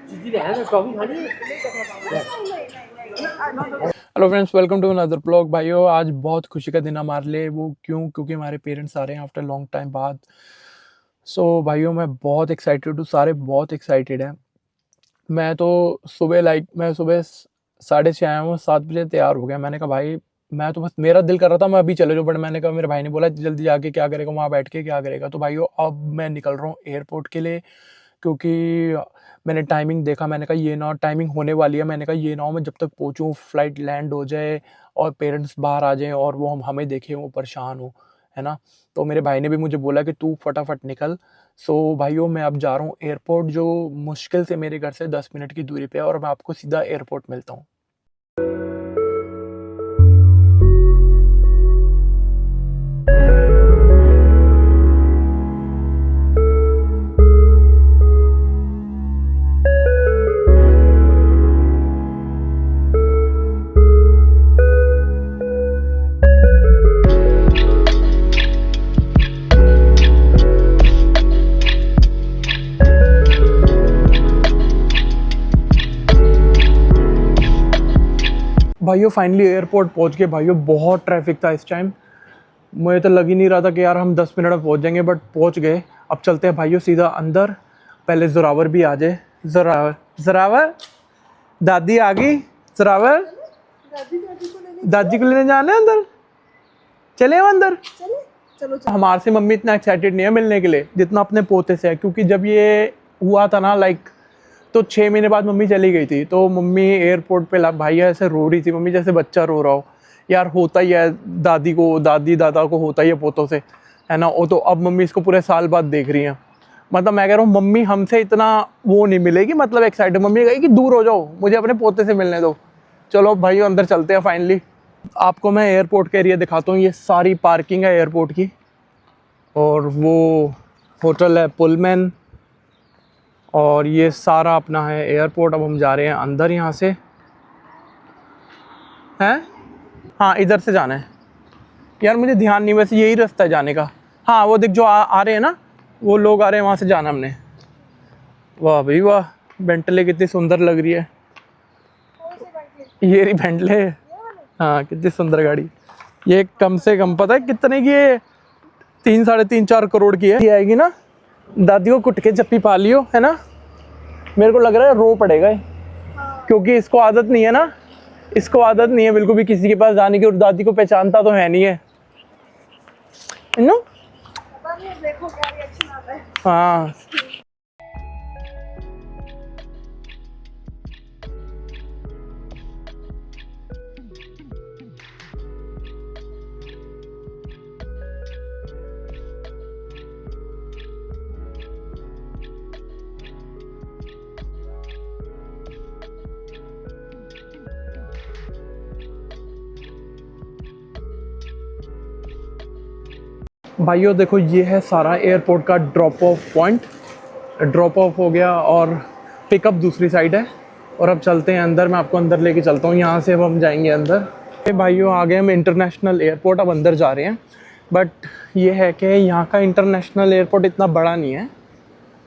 Hello friends, welcome to another blog. भाइयों, आज बहुत खुशी का दिन हमारे लिए। वो क्योंकि हमारे पेरेंट्स आ रहे हैं आफ्टर लॉन्ग टाइम बाद। भाइयों, मैं बहुत एक्साइटेड हूँ, सारे बहुत एक्साइटेड हैं। मैं सुबह 6:30 आया हूँ, 7 बजे तैयार हो गया। मैंने कहा भाई, मैं तो बस मेरा दिल कर रहा था मैं अभी चले जाऊँ, बट मैंने कहा, मेरे भाई ने बोला जल्दी जाके क्या करेगा, वहाँ बैठ के क्या करेगा। तो भाइयों, अब मैं निकल रहा हूँ एयरपोर्ट के लिए, क्योंकि मैंने टाइमिंग देखा। मैंने कहा ये ना टाइमिंग होने वाली है, मैंने कहा ये ना हो मैं जब तक पहुंचूं फ्लाइट लैंड हो जाए और पेरेंट्स बाहर आ जाएं और वो हमें देखें, वो परेशान हो, है ना। तो मेरे भाई ने भी मुझे बोला कि तू फटाफट निकल। भाइयों, मैं अब जा रहा हूँ एयरपोर्ट, जो मुश्किल से मेरे घर से 10 मिनट की दूरी पे है, और मैं आपको सीधा एयरपोर्ट मिलता हूँ। भाइयों, फाइनली एयरपोर्ट पहुंच गए। भाइयों, बहुत ट्रैफिक था इस टाइम, मुझे तो लग ही नहीं रहा था कि यार हम 10 मिनट में पहुंच जाएंगे, बट पहुंच गए। अब चलते हैं भाइयों सीधा अंदर, पहले जोरावर भी आ जाए। जोरावर, जोरावर, दादी आ गई। जोरावर, दादी को लेने जाना है अंदर, चले हम अंदर। चलो। हमारे से मम्मी इतना एक्साइटेड नहीं है मिलने के लिए जितना अपने पोते से है, क्योंकि जब ये हुआ था ना तो 6 महीने बाद मम्मी चली गई थी। तो मम्मी एयरपोर्ट पे भाई ऐसे रो रही थी, मम्मी जैसे बच्चा रो रहा हो। यार होता ही है, दादी दादा को होता ही है पोतों से, है ना। वो तो अब मम्मी इसको पूरे साल बाद देख रही हैं। मतलब मैं कह रहा हूँ, मम्मी हमसे इतना वो नहीं मिलेगी, मतलब एक्साइटेड। मम्मी कही कि दूर हो जाओ, मुझे अपने पोते से मिलने दो। चलो भाई, अंदर चलते हैं फाइनली। आपको मैं एयरपोर्ट का एरिया दिखाता हूँ। ये सारी पार्किंग है एयरपोर्ट की, और वो होटल है पुलमैन, और ये सारा अपना है एयरपोर्ट। अब हम जा रहे हैं अंदर यहाँ से, हैं। हाँ, इधर से जाना है यार, मुझे ध्यान नहीं, वैसे यही रास्ता है जाने का। हाँ, वो देख जो आ रहे हैं ना, वो लोग आ रहे हैं, वहाँ से जाना हमने। वाह भाई वाह, बेंटले कितनी सुंदर लग रही है। ये रही बेंटले। हाँ, कितनी सुंदर गाड़ी। ये कम से कम पता है कितने की है? 3-4.5 करोड़ की है। ये आएगी ना, दादी को कुट के जप्पी पा लियो, है ना। मेरे को लग रहा है रो पड़ेगा ये, क्योंकि इसको आदत नहीं है ना, इसको आदत नहीं है बिल्कुल भी किसी के पास जाने की, और दादी को पहचानता तो है नहीं है, नो। देखो क्या रिएक्शन आता है। हाँ, भाइयों देखो, ये है सारा एयरपोर्ट का drop of point. Drop of हो गया और पिकअप दूसरी साइड है। और अब चलते हैं अंदर, मैं आपको अंदर लेके चलता हूँ। यहाँ से अब हम जाएंगे अंदर। भाइयों, आ गए हम इंटरनेशनल एयरपोर्ट, अब अंदर जा रहे हैं। बट ये है कि यहाँ का इंटरनेशनल एयरपोर्ट इतना बड़ा नहीं है,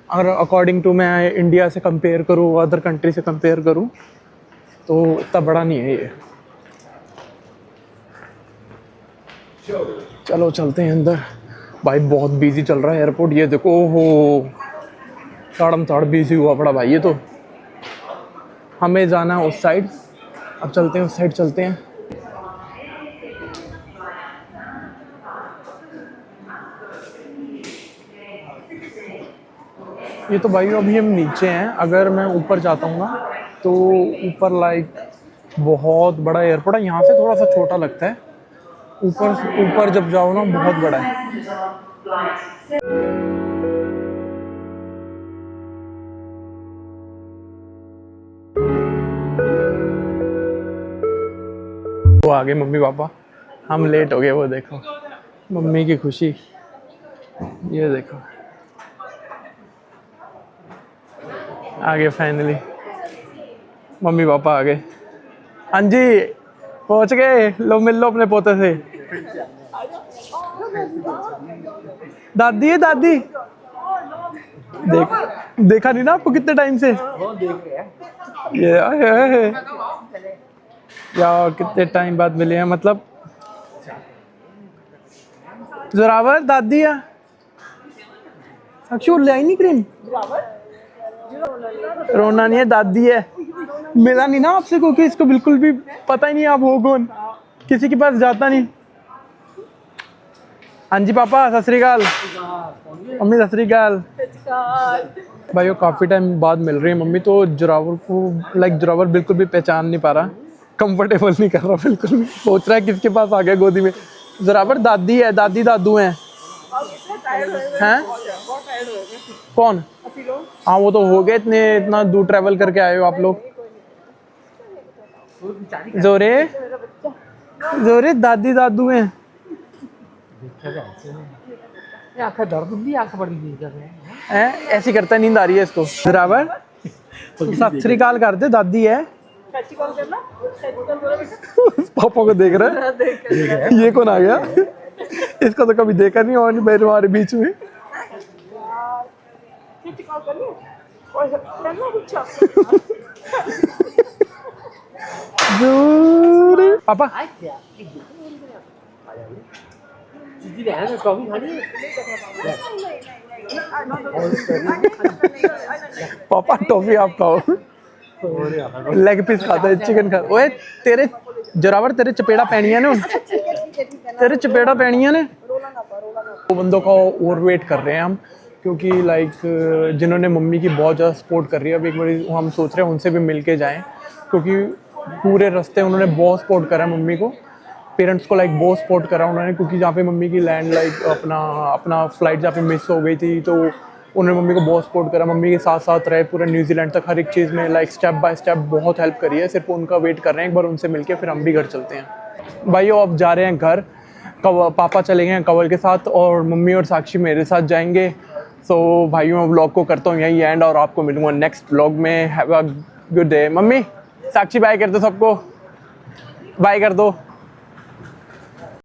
अगर अकॉर्डिंग टू मैं इंडिया से कंपेयर करूँ, अदर कंट्री से कंपेयर करूँ, तो इतना बड़ा नहीं है ये। चलो चलते हैं अंदर। भाई बहुत बिजी चल रहा है एयरपोर्ट, ये देखो। हो, ताड़म ताड़ बिजी हुआ पड़ा भाई ये तो। हमें जाना है उस साइड, अब चलते हैं उस साइड, चलते हैं। ये तो भाई अभी हम नीचे हैं, अगर मैं ऊपर जाता हूँ ना, तो ऊपर बहुत बड़ा एयरपोर्ट है। यहाँ से थोड़ा सा छोटा लगता है, ऊपर जब जाओ ना बहुत बड़ा है। वो आ गए मम्मी पापा, हम लेट हो गए। वो देखो मम्मी की खुशी, ये देखो आ गए फाइनली, मम्मी पापा आ गए। हाँ जी, पहुंच गए। लो मिल लो अपने पोते से। दादी है दादी, देख देखा नहीं ना आपको कितने टाइम से? ये यार कितने टाइम बाद मिले हैं मतलब। जोरावर दादी है साक्षी, वो ले आई नहीं क्रीम? रोना नहीं है, दादी है। मिला नहीं ना आपसे क्योंकि इसको बिल्कुल भी पता ही नहीं आप हो कौन, किसी के पास जाता नहीं। हाँ जी पापा, सत श्री अकाल। मम्मी सत श्री अकाल। भाई वो काफ़ी टाइम बाद मिल रही है मम्मी, तो जोरावर को जोरावर बिल्कुल भी पहचान नहीं पा रहा, कंफर्टेबल नहीं कर रहा बिल्कुल भी, सोच रहा है किसके पास आ गया गोदी में। जोरावर दादी है, दादी दादू हैं। हैं? कौन? हाँ वो तो हो गए, इतना दूर ट्रैवल करके आए हो आप लोग। जोरे जोरे दादी दादू हैं। ऐसी करता है, नींद आ रही है इसको। जोरावर सत श्री अकाल कर दे, दादी है। पापा को देख रहा है, ये कौन आ गया? इसको तो कभी देखा नहीं और मेरे हमारे बीच में। पापा पापा टॉफी आप खाओ, लेग पीस खाता है, चिकन खा। ओए तेरे जोरावर, तेरे चपेड़ा पैनिया ने, तेरे चपेड़ा पैनिया ने। वो बंदों का और वेट कर रहे हैं हम, क्योंकि जिन्होंने मम्मी की बहुत ज़्यादा सपोर्ट कर रही है, अब एक बार हम सोच रहे हैं उनसे भी मिल के जाएँ, क्योंकि पूरे रास्ते उन्होंने बहुत सपोर्ट करा मम्मी को, पेरेंट्स को बहुत सपोर्ट करा उन्होंने, क्योंकि जहाँ पे मम्मी की लैंड अपना फ्लाइट जहाँ पे मिस हो गई थी, तो उन्होंने मम्मी को बहुत सपोर्ट करा, मम्मी के साथ साथ रहे पूरे न्यूजीलैंड तक, हर एक चीज़ में स्टेप बाय स्टेप बहुत हेल्प करी है। सिर्फ उनका वेट कर रहे हैं, एक बार उनसे मिलके फिर हम भी घर चलते हैं। भाइयों अब जा रहे हैं घर, पापा चले गए हैं कंवल के साथ और मम्मी और साक्षी मेरे साथ जाएंगे। सो भाइयों मैं व्लॉग को करता हूँ यहीं एंड, और आपको मिलूंगा नेक्स्ट व्लॉग में। Have a good day. Mummy Sakshi bye कर दो सबको, बाय कर दो।